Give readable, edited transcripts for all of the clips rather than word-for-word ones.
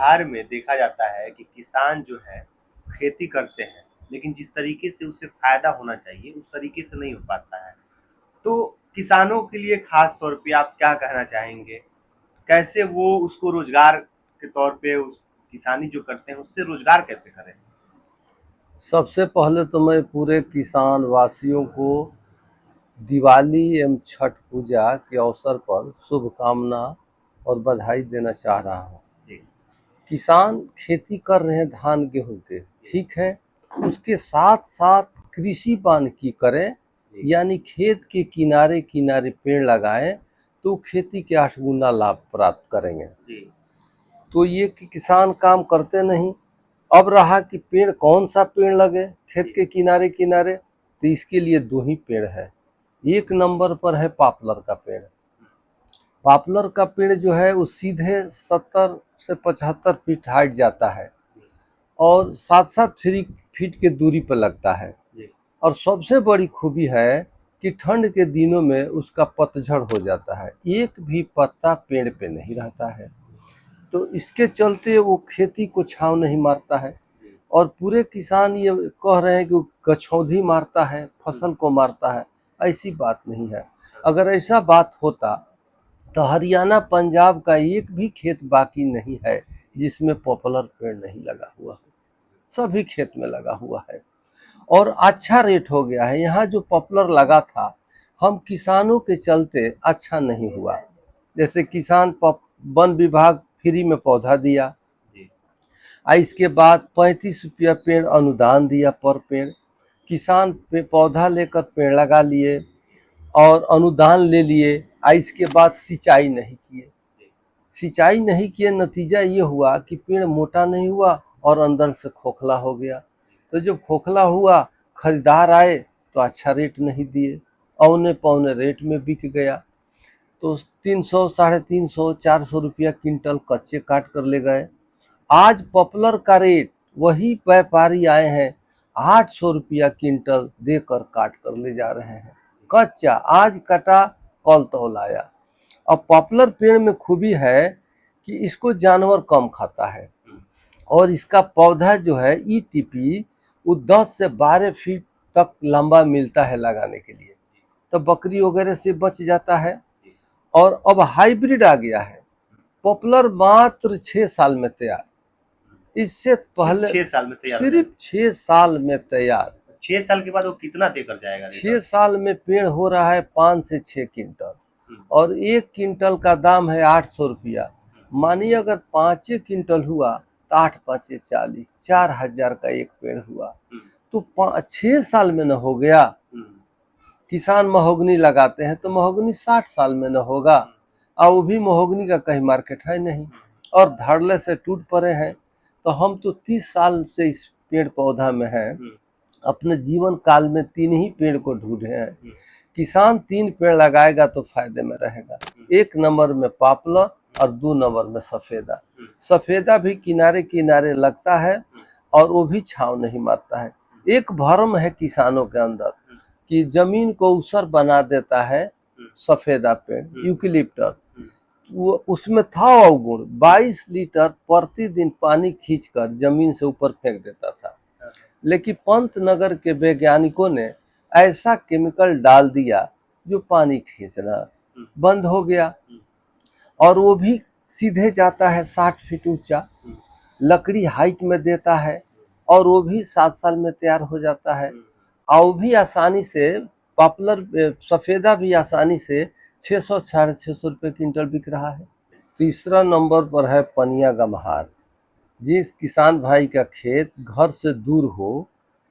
बिहार में देखा जाता है कि किसान जो है खेती करते हैं, लेकिन जिस तरीके से उसे फायदा होना चाहिए उस तरीके से नहीं हो पाता है। तो किसानों के लिए खास तौर पे आप क्या कहना चाहेंगे? कैसे वो उसको रोजगार के तौर पे उस किसानी जो करते हैं उससे रोजगार कैसे करें? सबसे पहले तो मैं पूरे किसान वासियों को दिवाली एवं छठ पूजा के अवसर पर शुभकामना और बधाई देना चाह रहा हूँ। जी। किसान खेती कर रहे हैं धान गेहूं के, ठीक है, उसके साथ साथ कृषि वानिकी करें, यानी खेत के किनारे किनारे पेड़ लगाएं तो खेती के 8 गुना लाभ प्राप्त करेंगे। जी। तो ये कि किसान काम करते नहीं। अब रहा कि पेड़ कौन सा पेड़ लगे खेत के किनारे किनारे, तो इसके लिए 2 ही पेड़ है। एक नंबर पर है पॉपुलर का पेड़। पॉपुलर का पेड़ जो है वो सीधे 70 से 75 फीट हाइट जाता है और 7-7 फीट के दूरी पर लगता है। और सबसे बड़ी खूबी है कि ठंड के दिनों में उसका पतझड़ हो जाता है, एक भी पत्ता पेड़ पे नहीं रहता है। तो इसके चलते वो खेती को छांव नहीं मारता है। और पूरे किसान ये कह रहे हैं कि वो गछौंधी मारता है, फसल को मारता है। ऐसी बात नहीं है। अगर ऐसा बात होता तो हरियाणा पंजाब का एक भी खेत बाकी नहीं है जिसमें पॉपुलर पेड़ नहीं लगा हुआ, सभी खेत में लगा हुआ है। और अच्छा रेट हो गया है। यहाँ जो पॉपुलर लगा था, हम किसानों के चलते अच्छा नहीं हुआ। जैसे किसान वन विभाग फ्री में पौधा दिया, इसके बाद 35 रुपया पेड़ अनुदान दिया पर पेड़। किसान पे पौधा लेकर पेड़ लगा लिए और अनुदान ले लिए, इसके बाद सिंचाई नहीं किए। सिंचाई नहीं किए, नतीजा ये हुआ कि पेड़ मोटा नहीं हुआ और अंदर से खोखला हो गया। तो जब खोखला हुआ, खरीदार आए तो अच्छा रेट नहीं दिए, औने पौने रेट में बिक गया। तो 300, 350, 400 रुपया क्विंटल कच्चे काट कर ले गए। आज पॉपुलर का रेट वही व्यापारी आए हैं 800 रुपया क्विंटल देकर काट कर ले जा रहे हैं। कच्चा आज कटा, कल तौलाया। अब पॉपुलर पेड़ में खूबी है कि इसको जानवर कम खाता है और इसका पौधा जो है ईटीपी वो 10 से 12 फीट तक लंबा मिलता है लगाने के लिए, तो बकरी वगैरह से बच जाता है। और अब हाइब्रिड आ गया है। पॉपुलर मात्र 6 साल में तैयार, इससे सिर्फ पहले 6 साल में तैयार हो सिर्फ जाएगा? 6 साल में तैयार। 6 साल के बाद वो कितना देकर जाएगा छह रिटर्न? साल में पेड़ हो रहा है 5 से 6 क्विंटल और 1 क्विंटल का दाम है 800 रुपया। मानिए अगर 5 क्विंटल हुआ तो 8 5 40, 4,000 का एक पेड़ हुआ। तो 6 साल में न हो गया। किसान महोगनी लगाते हैं तो महोगनी 60 साल में न होगा, और वो भी महोगनी का कहीं मार्केट है नहीं और धड़ल्ले से टूट पड़े हैं। तो हम तो 30 साल से इस पेड़ पौधा में हैं, अपने जीवन काल में 3 ही पेड़ को ढूंढे हैं। किसान 3 पेड़ लगाएगा तो फायदे में रहेगा। 1 नंबर में पॉपुलर और 2 नंबर में सफेदा। सफेदा भी किनारे किनारे लगता है और वो भी छांव नहीं मारता है। एक भरम है किसानों के अंदर कि जमीन को ऊसर बना देता है सफेदा पेड़ यूकेलिप्टस। वो उसमें था अवगुण, 22 लीटर प्रतिदिन पानी खींचकर जमीन से ऊपर फेंक देता था। लेकिन पंतनगर के वैज्ञानिकों ने ऐसा केमिकल डाल दिया जो पानी खींचना बंद हो गया और वो भी सीधे जाता है 60 फीट ऊंचा, लकड़ी हाइट में देता है और वो भी 7 साल में तैयार हो जाता है। और वो भी आसानी से पॉपुलर सफेदा भी आसानी से 600 650 रुपये क्विंटल बिक रहा है। तीसरा नंबर पर है पनिया गम्हार। जिस किसान भाई का खेत घर से दूर हो,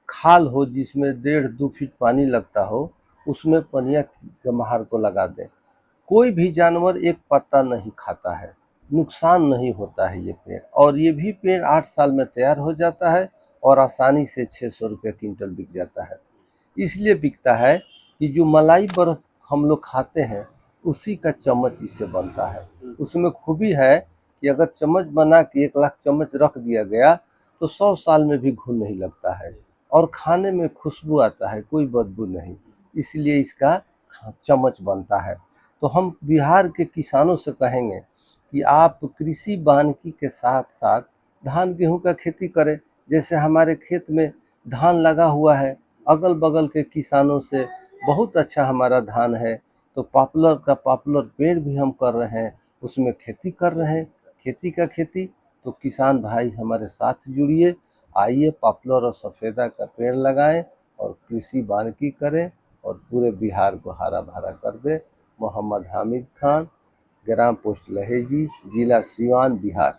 खाल हो जिसमें 1.5-2 फीट पानी लगता हो, उसमें पनिया गम्हार को लगा दें। कोई भी जानवर एक पत्ता नहीं खाता है, नुकसान नहीं होता है ये पेड़। और ये भी पेड़ 8 साल में तैयार हो जाता है और आसानी से 600 रुपये क्विंटल बिक जाता है। इसलिए बिकता है कि जो मलाई बर्फ हम लोग खाते हैं उसी का चम्मच इससे बनता है। उसमें खूबी है कि अगर चम्मच बना के 1 लाख चम्मच रख दिया गया तो 100 साल में भी घुन नहीं लगता है और खाने में खुशबू आता है, कोई बदबू नहीं। इसलिए इसका चम्मच बनता है। तो हम बिहार के किसानों से कहेंगे कि आप कृषि वानिकी के साथ साथ धान गेहूं का खेती करें। जैसे हमारे खेत में धान लगा हुआ है, अगल बगल के किसानों से बहुत अच्छा हमारा धान है, तो पॉपुलर का पॉपुलर पेड़ भी हम कर रहे हैं, उसमें खेती कर रहे हैं, खेती का खेती। तो किसान भाई हमारे साथ जुड़िए, आइए पॉपुलर और सफ़ेदा का पेड़ लगाएं और कृषि वानिकी करें और पूरे बिहार को हरा भरा कर दें। मोहम्मद हामिद खान, ग्राम पोस्ट लहेजी, जिला सिवान, बिहार।